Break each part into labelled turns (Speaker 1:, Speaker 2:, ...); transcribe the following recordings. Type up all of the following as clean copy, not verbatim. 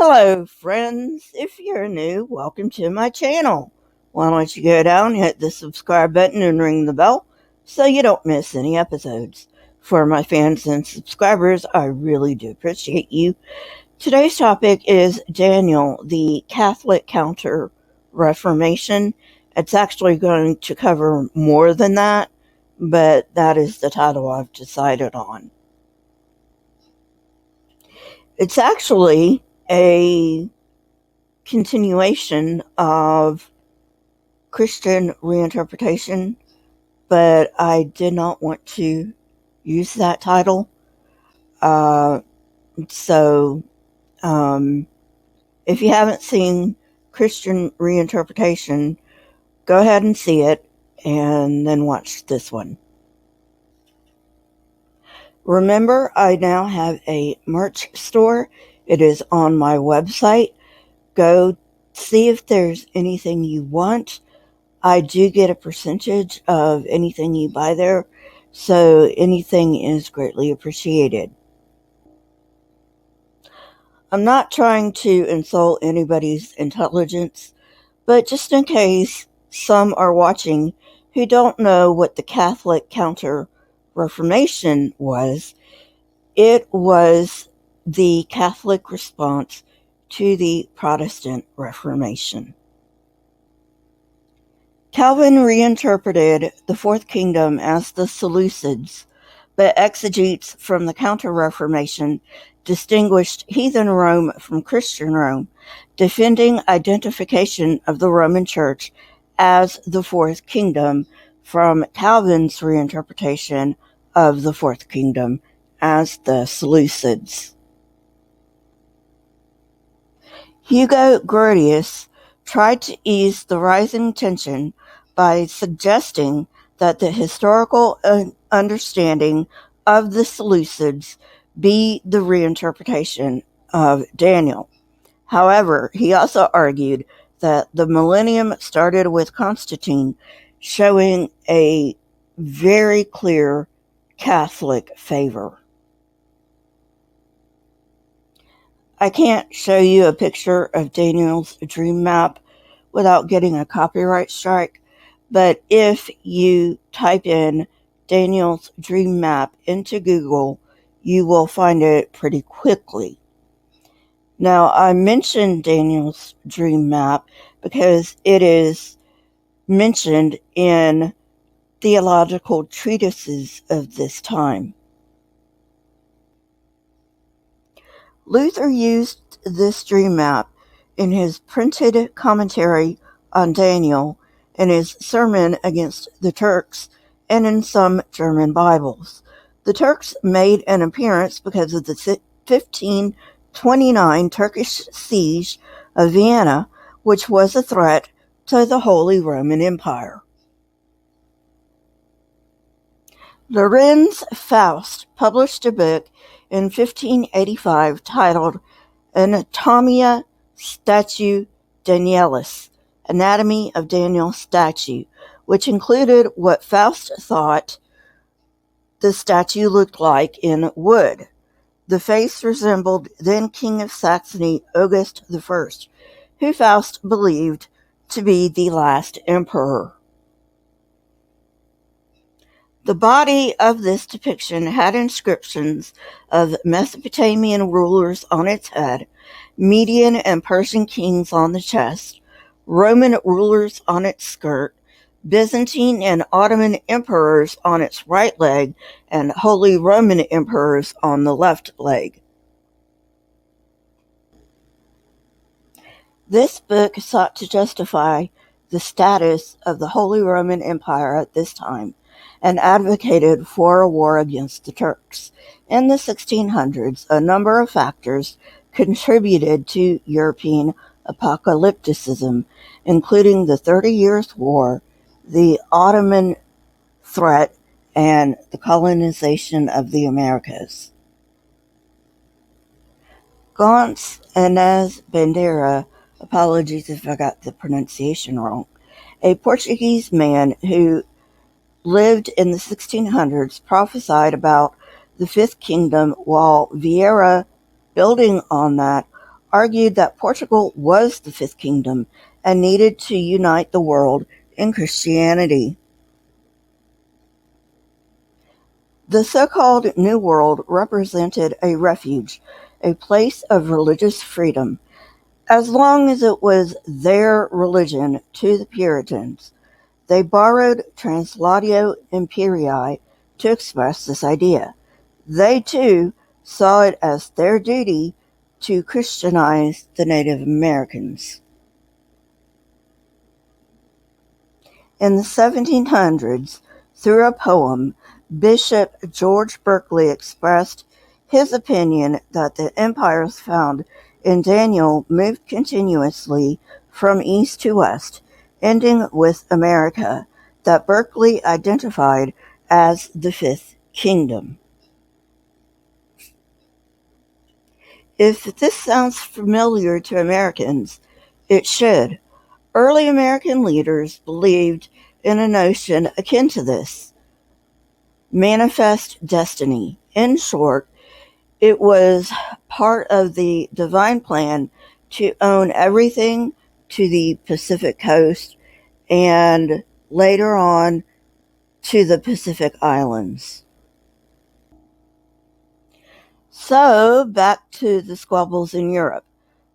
Speaker 1: Hello friends, if you're new, welcome to my channel. Why don't you go down, hit the subscribe button and ring the bell so you don't miss any episodes. For my fans and subscribers, I really do appreciate you. Today's topic is Daniel, the Catholic Counter-Reformation. It's actually going to cover more than that, but that is the title I've decided on. It's actually a continuation of Christian reinterpretation, but I did not want to use that title. So if you haven't seen Christian reinterpretation, go ahead and see it and then watch this one. Remember, I now have a merch store. It is on my website. Go see if there's anything you want. I do get a percentage of anything you buy there, so anything is greatly appreciated. I'm not trying to insult anybody's intelligence, but just in case some are watching who don't know what the Catholic Counter-Reformation was, it was the Catholic response to the Protestant Reformation. Calvin reinterpreted the Fourth Kingdom as the Seleucids, but exegetes from the Counter-Reformation distinguished heathen Rome from Christian Rome, defending identification of the Roman Church as the Fourth Kingdom from Calvin's reinterpretation of the Fourth Kingdom as the Seleucids. Hugo Grotius tried to ease the rising tension by suggesting that the historical understanding of the Seleucids be the reinterpretation of Daniel. However, he also argued that the millennium started with Constantine, showing a very clear Catholic favor. I can't show you a picture of Daniel's dream map without getting a copyright strike, but if you type in Daniel's dream map into Google, you will find it pretty quickly. Now, I mentioned Daniel's dream map because it is mentioned in theological treatises of this time. Luther used this dream map in his printed commentary on Daniel, in his sermon against the Turks, and in some German Bibles. The Turks made an appearance because of the 1529 Turkish siege of Vienna, which was a threat to the Holy Roman Empire. Lorenz Faust published a book in 1585 titled Anatomia Statu Danielis, Anatomy of Daniel's Statue, which included what Faust thought the statue looked like in wood. The face resembled then King of Saxony August I, who Faust believed to be the last emperor. The body of this depiction had inscriptions of Mesopotamian rulers on its head, Median and Persian kings on the chest, Roman rulers on its skirt, Byzantine and Ottoman emperors on its right leg, and Holy Roman emperors on the left leg. This book sought to justify the status of the Holy Roman Empire at this time, and advocated for a war against the Turks. In the 1600s, a number of factors contributed to European apocalypticism, including the 30 Years' War, the Ottoman threat, and the colonization of the Americas. Gans Inês Bandeira, apologies if I got the pronunciation wrong, a Portuguese man who lived in the 1600s, prophesied about the Fifth Kingdom, while Vieira, building on that, argued that Portugal was the fifth kingdom and needed to unite the world in Christianity. The so-called New World represented a refuge, a place of religious freedom, as long as it was their religion to the Puritans. They borrowed Translatio Imperii to express this idea. They, too, saw it as their duty to Christianize the Native Americans. In the 1700s, through a poem, Bishop George Berkely expressed his opinion that the empires found in Daniel moved continuously from east to west, ending with America, that Berkely identified as the Fifth Kingdom. If this sounds familiar to Americans, it should. Early American leaders believed in a notion akin to this: manifest destiny. In short, it was part of the divine plan to own everything to the Pacific coast and later on to the Pacific Islands. So, back to the squabbles in Europe.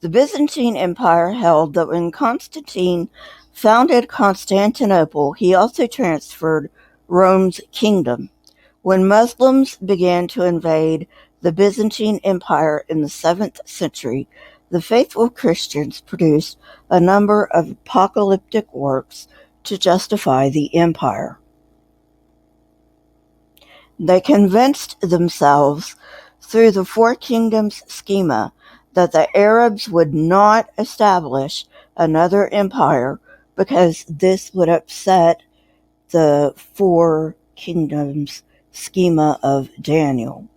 Speaker 1: The Byzantine Empire held that when Constantine founded Constantinople, he also transferred Rome's kingdom. When Muslims began to invade the Byzantine Empire in the 7th century, the faithful Christians produced a number of apocalyptic works to justify the empire. They convinced themselves through the Four Kingdoms schema that the Arabs would not establish another empire because this would upset the Four Kingdoms schema of Daniel.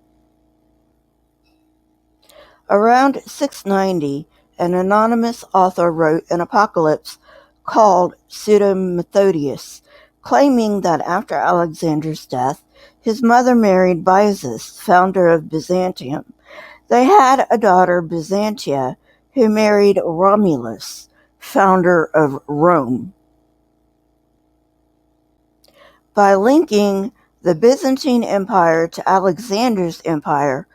Speaker 1: Around 690, an anonymous author wrote an apocalypse called Pseudo Methodius, claiming that after Alexander's death, his mother married Byzas, founder of Byzantium. They had a daughter, Byzantia, who married Romulus, founder of Rome. By linking the Byzantine Empire to Alexander's empire,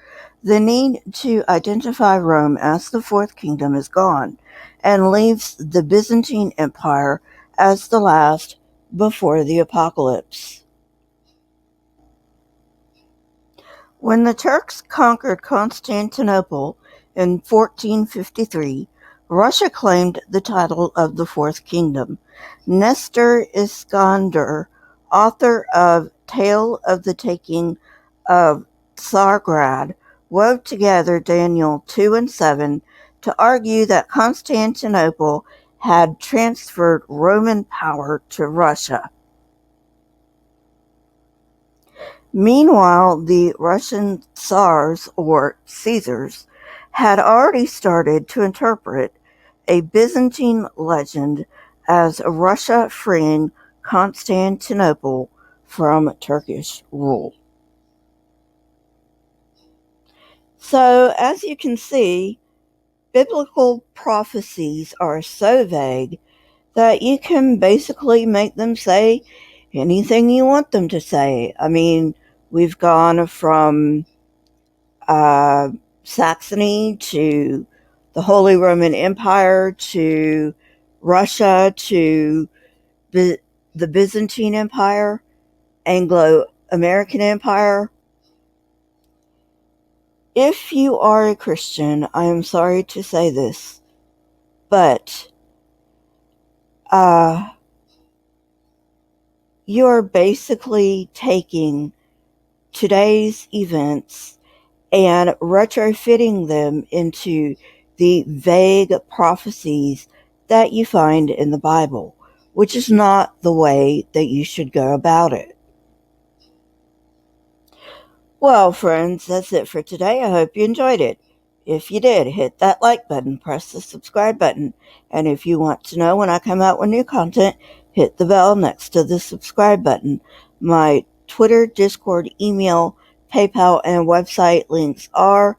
Speaker 1: the need to identify Rome as the Fourth Kingdom is gone, and leaves the Byzantine Empire as the last before the apocalypse. When the Turks conquered Constantinople in 1453, Russia claimed the title of the Fourth Kingdom. Nestor Iskander, author of Tale of the Taking of Tsargrad, wove together Daniel 2 and 7 to argue that Constantinople had transferred Roman power to Russia. Meanwhile, the Russian Tsars, or Caesars, had already started to interpret a Byzantine legend as Russia freeing Constantinople from Turkish rule. So, as you can see, biblical prophecies are so vague that you can basically make them say anything you want them to say. I mean, we've gone from Saxony to the Holy Roman Empire to Russia to the Byzantine Empire, Anglo-American Empire. If you are a Christian, I am sorry to say this, but you're basically taking today's events and retrofitting them into the vague prophecies that you find in the Bible, which is not the way that you should go about it. Well, friends, that's it for today. I hope you enjoyed it. If you did, hit that like button, press the subscribe button, and if you want to know when I come out with new content, hit the bell next to the subscribe button. My Twitter, Discord, email, PayPal, and website links are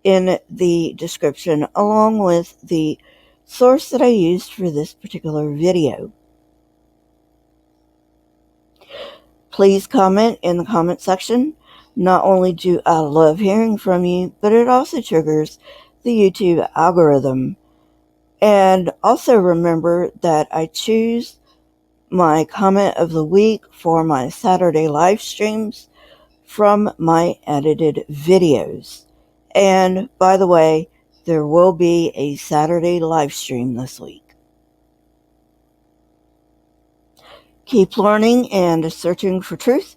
Speaker 1: in the description, along with the source that I used for this particular video. Please comment in the comment section. Not only do I love hearing from you, but it also triggers the YouTube algorithm. And also remember that I choose my comment of the week for my Saturday live streams from my edited videos. And by the way, there will be a Saturday live stream this week. Keep learning and searching for truth.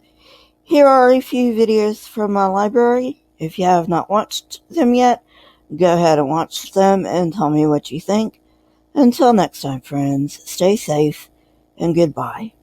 Speaker 1: Here are a few videos from my library. If you have not watched them yet, go ahead and watch them and tell me what you think. Until next time, friends, stay safe and goodbye.